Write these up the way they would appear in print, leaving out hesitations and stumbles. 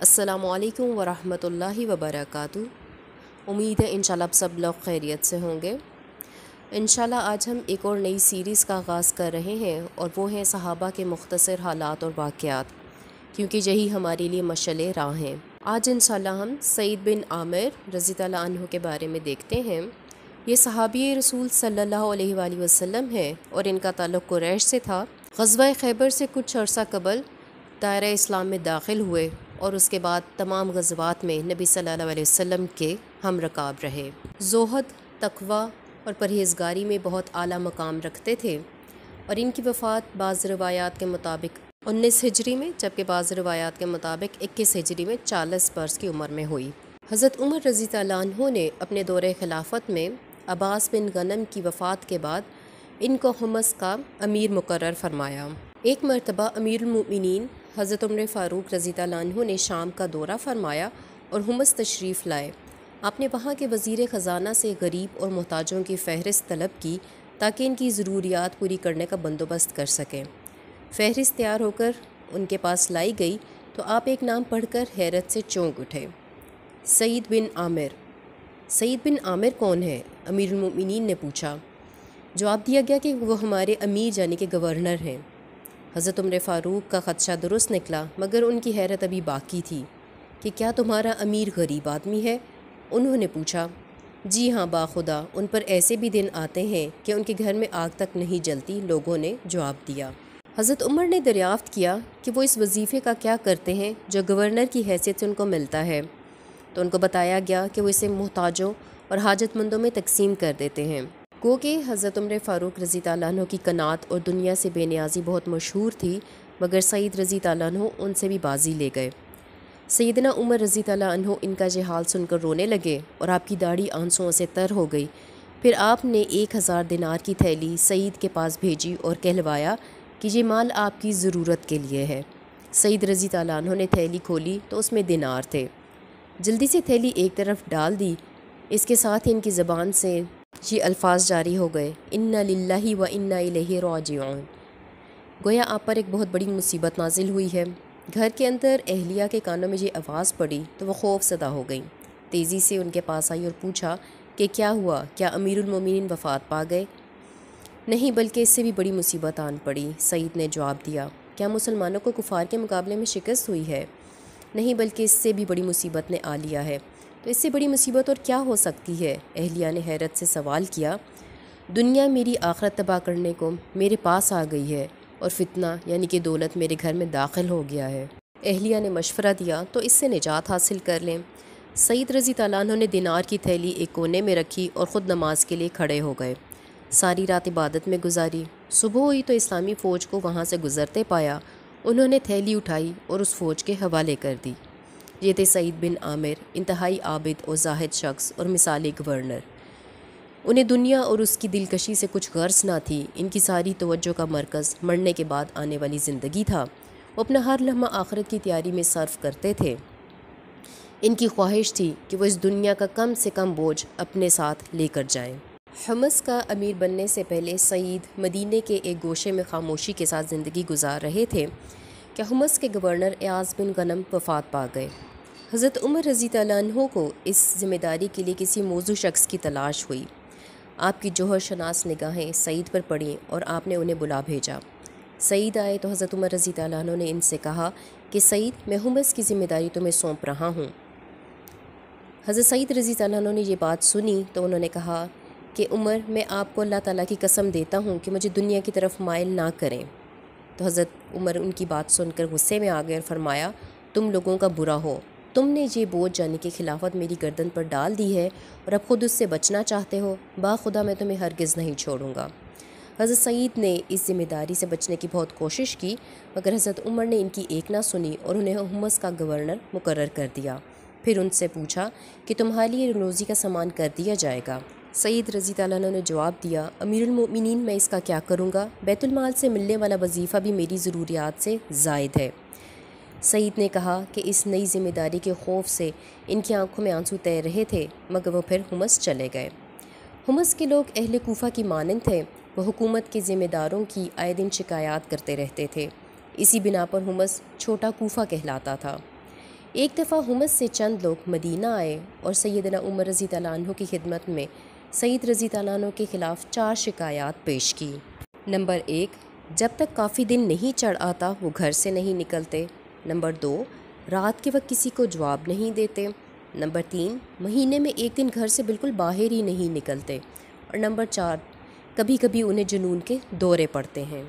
السلام علیکم ورحمۃ اللہ وبرکاتہ۔ امید ہے انشاءاللہ آپ سب لوگ خیریت سے ہوں گے۔ انشاءاللہ آج ہم ایک اور نئی سیریز کا آغاز کر رہے ہیں اور وہ ہیں صحابہ کے مختصر حالات اور واقعات، کیونکہ یہی ہمارے لیے مشعل راہ ہیں۔ آج انشاءاللہ ہم سعید بن عامر رضی اللہ عنہ کے بارے میں دیکھتے ہیں۔ یہ صحابی رسول صلی اللہ علیہ وآلہ وسلم ہے اور ان کا تعلق قریش سے تھا۔ غزوہ خیبر سے کچھ عرصہ قبل دائرہ اسلام میں داخل ہوئے اور اس کے بعد تمام غزوات میں نبی صلی اللہ علیہ وسلم کے ہم رکاب رہے۔ زہد، تقوی اور پرہیزگاری میں بہت اعلیٰ مقام رکھتے تھے، اور ان کی وفات بعض روایات کے مطابق 19 ہجری میں، جبکہ بعض روایات کے مطابق 21 ہجری میں 40 برس کی عمر میں ہوئی۔ حضرت عمر رضی اللہ عنہ نے اپنے دور خلافت میں عباس بن غنم کی وفات کے بعد ان کو حمص کا امیر مقرر فرمایا۔ ایک مرتبہ امیر المؤمنین حضرت عمر فاروق رضی اللہ عنہ نے شام کا دورہ فرمایا اور حمص تشریف لائے۔ آپ نے وہاں کے وزیر خزانہ سے غریب اور محتاجوں کی فہرست طلب کی تاکہ ان کی ضروریات پوری کرنے کا بندوبست کر سکیں۔ فہرست تیار ہو کر ان کے پاس لائی گئی تو آپ ایک نام پڑھ کر حیرت سے چونک اٹھے۔ سعید بن عامر۔ سعید بن عامر کون ہے؟ امیر المؤمنین نے پوچھا۔ جواب دیا گیا کہ وہ ہمارے امیر یعنی کہ گورنر ہیں۔ حضرت عمر فاروق کا خدشہ درست نکلا، مگر ان کی حیرت ابھی باقی تھی کہ کیا تمہارا امیر غریب آدمی ہے؟ انہوں نے پوچھا۔ جی ہاں باخدا، ان پر ایسے بھی دن آتے ہیں کہ ان کے گھر میں آگ تک نہیں جلتی، لوگوں نے جواب دیا۔ حضرت عمر نے دریافت کیا کہ وہ اس وظیفے کا کیا کرتے ہیں جو گورنر کی حیثیت سے ان کو ملتا ہے، تو ان کو بتایا گیا کہ وہ اسے محتاجوں اور حاجت مندوں میں تقسیم کر دیتے ہیں۔ گو کہ حضرت عمر فاروق رضی اللہ عنہ کی قناعت اور دنیا سے بے نیازی بہت مشہور تھی، مگر سعید رضی اللہ عنہ ان سے بھی بازی لے گئے۔ سیدنا عمر رضی اللہ عنہ ان کا یہ حال سن کر رونے لگے اور آپ کی داڑھی آنسوؤں سے تر ہو گئی۔ پھر آپ نے 1000 دینار کی تھیلی سعید کے پاس بھیجی اور کہلوایا کہ یہ مال آپ کی ضرورت کے لیے ہے۔ سعید رضی اللہ عنہ نے تھیلی کھولی تو اس میں دینار تھے۔ جلدی سے تھیلی ایک طرف ڈال دی، اس کے ساتھ ہی ان کی زبان سے یہ الفاظ جاری ہو گئے، انا للہ و انا الیہ راجعون۔ گویا آپ پر ایک بہت بڑی مصیبت نازل ہوئی ہے۔ گھر کے اندر اہلیہ کے کانوں میں یہ آواز پڑی تو وہ خوف زدہ ہو گئیں۔ تیزی سے ان کے پاس آئی اور پوچھا کہ کیا ہوا، کیا امیر المومنین وفات پا گئے؟ نہیں، بلکہ اس سے بھی بڑی مصیبت آن پڑی۔ سعید نے جواب دیا، کیا مسلمانوں کو کفار کے مقابلے میں شکست ہوئی ہے؟ نہیں، بلکہ اس سے بھی بڑی مصیبت نے آ لیا ہے۔ تو اس سے بڑی مصیبت اور کیا ہو سکتی ہے؟ اہلیہ نے حیرت سے سوال کیا۔ دنیا میری آخرت تباہ کرنے کو میرے پاس آ گئی ہے اور فتنہ یعنی کہ دولت میرے گھر میں داخل ہو گیا ہے۔ اہلیہ نے مشورہ دیا تو اس سے نجات حاصل کر لیں۔ سعید رضی اللہ عنہ نے دینار کی تھیلی ایک کونے میں رکھی اور خود نماز کے لیے کھڑے ہو گئے۔ ساری رات عبادت میں گزاری۔ صبح ہوئی تو اسلامی فوج کو وہاں سے گزرتے پایا۔ انہوں نے تھیلی اٹھائی اور اس فوج کے حوالے کر دی۔ یہ تھے سعید بن عامر، انتہائی عابد اور زاہد شخص اور مثالی گورنر۔ انہیں دنیا اور اس کی دلکشی سے کچھ غرض نہ تھی، ان کی ساری توجہ کا مرکز مرنے کے بعد آنے والی زندگی تھا۔ وہ اپنا ہر لمحہ آخرت کی تیاری میں صرف کرتے تھے۔ ان کی خواہش تھی کہ وہ اس دنیا کا کم سے کم بوجھ اپنے ساتھ لے کر جائیں۔ حمص کا امیر بننے سے پہلے سعید مدینے کے ایک گوشے میں خاموشی کے ساتھ زندگی گزار رہے تھے کہ حمص کے گورنر ایاز بن غنم وفات پا گئے۔ حضرت عمر رضی اللہ عنہ کو اس ذمہ داری کے لیے کسی موزوں شخص کی تلاش ہوئی۔ آپ کی جوہر شناس نگاہیں سعید پر پڑیں اور آپ نے انہیں بلا بھیجا۔ سعید آئے تو حضرت عمر رضی اللہ عنہ نے ان سے کہا کہ سعید، میں حمص کی ذمہ داری تمہیں سونپ رہا ہوں۔ حضرت سعید رضی اللہ عنہ نے یہ بات سنی تو انہوں نے کہا کہ عمر، میں آپ کو اللہ تعالیٰ کی قسم دیتا ہوں کہ مجھے دنیا کی طرف مائل نہ کریں۔ تو حضرت عمر ان کی بات سن کر غصے میں آ گئے اور فرمایا، تم لوگوں کا برا ہو، تم نے یہ بوجھ یعنی کہ خلافت میری گردن پر ڈال دی ہے اور اب خود اس سے بچنا چاہتے ہو، باخدا میں تمہیں ہرگز نہیں چھوڑوں گا۔ حضرت سعید نے اس ذمہ داری سے بچنے کی بہت کوشش کی، مگر حضرت عمر نے ان کی ایک نہ سنی اور انہیں حمص کا گورنر مقرر کر دیا۔ پھر ان سے پوچھا کہ تمہارے لیے روزی کا سامان کر دیا جائے گا۔ سعید رضی اللہ عنہ نے جواب دیا، امیر المؤمنین، میں اس کا کیا کروں گا؟ بیت المال سے ملنے والا وظیفہ بھی میری ضروریات سے زائد ہے۔ سعید نے کہا کہ اس نئی ذمہ داری کے خوف سے ان کی آنکھوں میں آنسو تیر رہے تھے، مگر وہ پھر حمص چلے گئے۔ حمص کے لوگ اہل کوفہ کی مانند تھے، وہ حکومت کے ذمہ داروں کی آئے دن شکایات کرتے رہتے تھے۔ اسی بنا پر حمص چھوٹا کوفہ کہلاتا تھا۔ ایک دفعہ حمص سے چند لوگ مدینہ آئے اور سیدنا عمر رضی اللہ عنہ کی خدمت میں سعید رضی اللہ عنہ کے خلاف 4 شکایات پیش کی۔ نمبر 1، جب تک کافی دن نہیں چڑھ آتا وہ گھر سے نہیں نکلتے۔ نمبر 2، رات کے وقت کسی کو جواب نہیں دیتے۔ نمبر 3، مہینے میں ایک دن گھر سے بالکل باہر ہی نہیں نکلتے۔ اور نمبر 4، کبھی کبھی انہیں جنون کے دورے پڑتے ہیں۔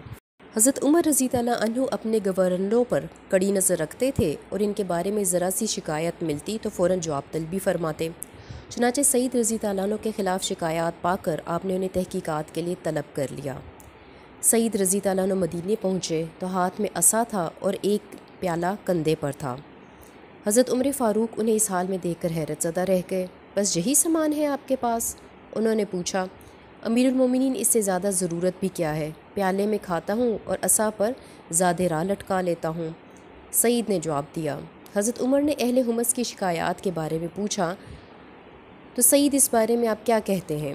حضرت عمر رضی اللہ عنہ اپنے گورنروں پر کڑی نظر رکھتے تھے اور ان کے بارے میں ذرا سی شکایت ملتی تو فوراً جواب طلبی فرماتے۔ چنانچہ سعید رضی اللہ عنہ کے خلاف شکایات پا کر آپ نے انہیں تحقیقات کے لیے طلب کر لیا۔ سعید رضی اللہ عنہ مدینے پہنچے تو ہاتھ میں عصا تھا اور ایک پیالہ کندھے پر تھا۔ حضرت عمر فاروق انہیں اس حال میں دیکھ کر حیرت زدہ رہ گئے۔ بس یہی سامان ہے آپ کے پاس؟ انہوں نے پوچھا۔ امیر المومنین، اس سے زیادہ ضرورت بھی کیا ہے؟ پیالے میں کھاتا ہوں اور عصا پر زاد راہ لٹکا لیتا ہوں، سعید نے جواب دیا۔ حضرت عمر نے اہل حمص کی شکایات کے بارے میں پوچھا تو سعید اس بارے میں آپ کیا کہتے ہیں؟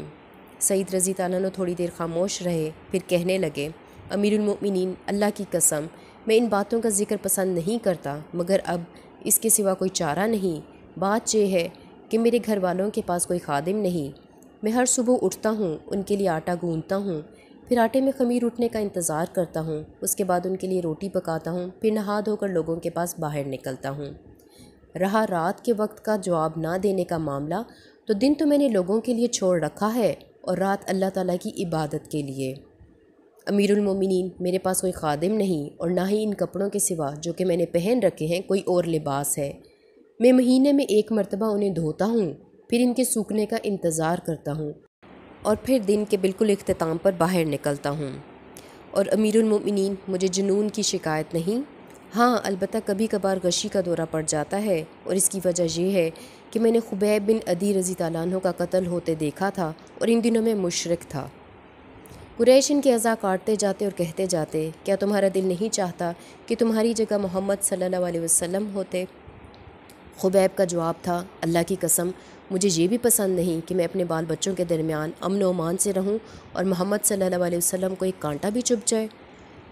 سعید رضی اللہ عنہ تھوڑی دیر خاموش رہے، پھر کہنے لگے، امیر المومنین، اللہ کی قسم میں ان باتوں کا ذکر پسند نہیں کرتا، مگر اب اس کے سوا کوئی چارہ نہیں۔ بات یہ ہے کہ میرے گھر والوں کے پاس کوئی خادم نہیں۔ میں ہر صبح اٹھتا ہوں، ان کے لیے آٹا گوندتا ہوں، پھر آٹے میں خمیر اٹھنے کا انتظار کرتا ہوں، اس کے بعد ان کے لیے روٹی پکاتا ہوں، پھر نہا دھو کر لوگوں کے پاس باہر نکلتا ہوں۔ رہا رات کے وقت کا جواب نہ دینے کا معاملہ، تو دن تو میں نے لوگوں کے لیے چھوڑ رکھا ہے اور رات اللہ تعالیٰ کی عبادت کے لیے۔ امیر المومنین، میرے پاس کوئی خادم نہیں اور نہ ہی ان کپڑوں کے سوا جو کہ میں نے پہن رکھے ہیں کوئی اور لباس ہے۔ میں مہینے میں ایک مرتبہ انہیں دھوتا ہوں، پھر ان کے سوکھنے کا انتظار کرتا ہوں اور پھر دن کے بالکل اختتام پر باہر نکلتا ہوں۔ اور امیر المومنین، مجھے جنون کی شکایت نہیں، ہاں البتہ کبھی کبھار غشی کا دورہ پڑ جاتا ہے، اور اس کی وجہ یہ ہے کہ میں نے خبیب بن عدی رضی اللہ عنہ کا قتل ہوتے دیکھا تھا اور ان دنوں میں مشرک تھا۔ قریش ان کے اعضاء کاٹتے جاتے اور کہتے جاتے، کیا تمہارا دل نہیں چاہتا کہ تمہاری جگہ محمد صلی اللہ علیہ وسلم ہوتے؟ خبیب کا جواب تھا، اللہ کی قسم مجھے یہ بھی پسند نہیں کہ میں اپنے بال بچوں کے درمیان امن و امان سے رہوں اور محمد صلی اللہ علیہ وسلم کو ایک کانٹا بھی چبھ جائے۔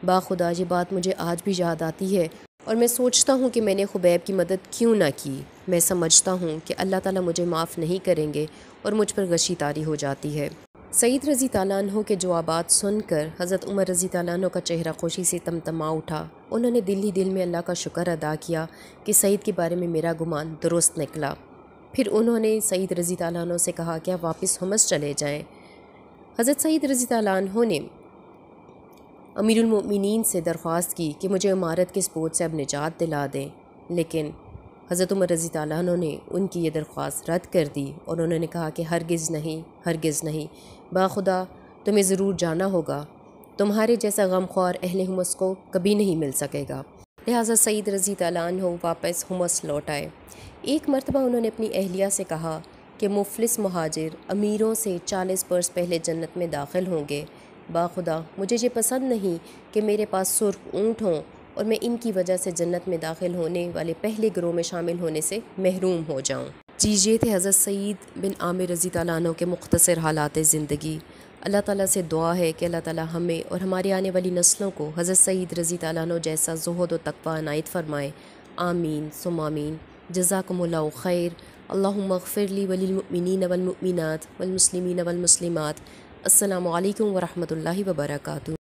باخدا یہ بات مجھے آج بھی یاد آتی ہے اور میں سوچتا ہوں کہ میں نے خبیب کی مدد کیوں نہ کی۔ میں سمجھتا ہوں کہ اللہ تعالیٰ مجھے معاف نہیں کریں گے اور مجھ پر غشی طاری ہو جاتی ہے۔ سعید رضی اللہ عنہ کے جوابات سن کر حضرت عمر رضی اللہ عنہ کا چہرہ خوشی سے تمتما اٹھا۔ انہوں نے دل ہی دل میں اللہ کا شکر ادا کیا کہ سعید کے بارے میں میرا گمان درست نکلا۔ پھر انہوں نے سعید رضی اللہ عنہ سے کہا کہ آپ واپس حمص چلے جائیں۔ حضرت سعید رضی اللہ عنہ نے امیر المؤمنین سے درخواست کی کہ مجھے امارت کے سپورٹ سے اب نجات دلا دیں، لیکن حضرت عمر رضی اللہ عنہ نے ان کی یہ درخواست رد کر دی اور انہوں نے کہا کہ ہرگز نہیں، ہرگز نہیں، باخدا تمہیں ضرور جانا ہوگا، تمہارے جیسا غمخوار اہل حمص کو کبھی نہیں مل سکے گا۔ لہٰذا سعید رضی اللہ عنہ واپس حمص لوٹ آئے۔ ایک مرتبہ انہوں نے اپنی اہلیہ سے کہا کہ مفلس مہاجر امیروں سے 40 برس پہلے جنت میں داخل ہوں گے۔ باخدا مجھے یہ پسند نہیں کہ میرے پاس سرخ اونٹ ہوں اور میں ان کی وجہ سے جنت میں داخل ہونے والے پہلے گروہ میں شامل ہونے سے محروم ہو جاؤں۔ یہ تھے حضرت سعید بن عامر رضی اللہ عنہ کے مختصر حالات زندگی۔ اللہ تعالیٰ سے دعا ہے کہ اللہ تعالیٰ ہمیں اور ہماری آنے والی نسلوں کو حضرت سعید رضی اللہ عنہ جیسا زہد و تقویٰ عنایت فرمائے۔ آمین ثم آمین۔ جزاکم اللہ خیر۔ اللہم اغفر لی وللمؤمنین والمؤمنات والمسلمین والمسلمات۔ السلام علیکم ورحمۃ اللہ وبرکاتہ۔